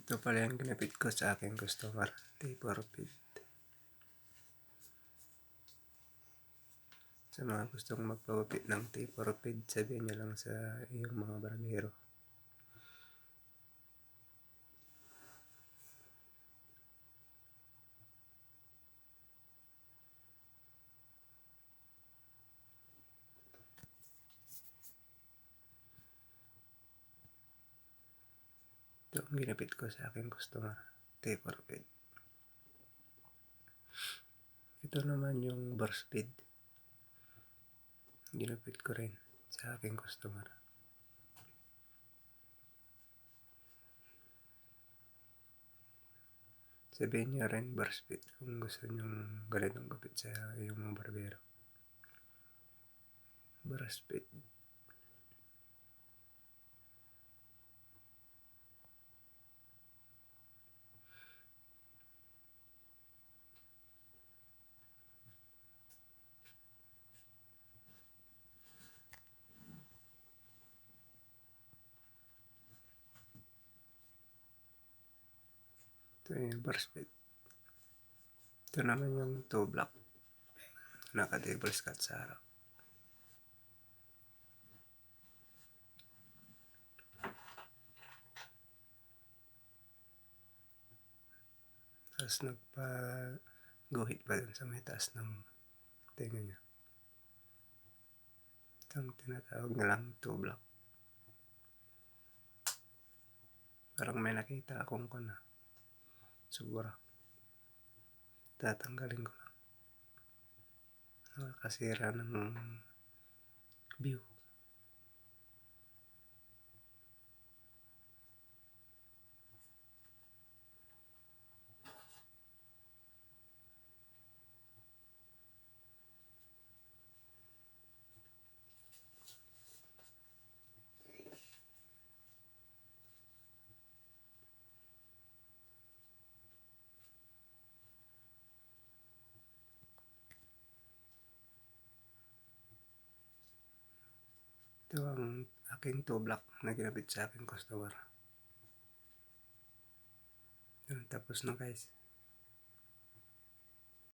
Ito pala yung ginapit ko sa aking customer, taper feed. Sa mga gustong magpagupit ng taper feed, sabihin nyo lang sa iyong mga barbero. Ito ang ginapit ko sa aking customer, taper feed. Ito naman yung burst feed. Ginapit ko rin sa aking customer. Sabihin nyo rin burst feed kung gusto nyo ganitong gupit sa iyong mga barbero. Burst feed. Ito yung burst feed. Ito naman yung 2 block. Naka-table cut sa harap. Tapos nagpa-guhit pa dun sa may taas ng tenga niya. Itong tinatawag na lang 2 block. Parang may nakita akong siguro. Tatanggalin ko lang. Nakakasira ng view. Ito ang aking 2 block na ginapit sa aking customer. Yun, tapos na guys.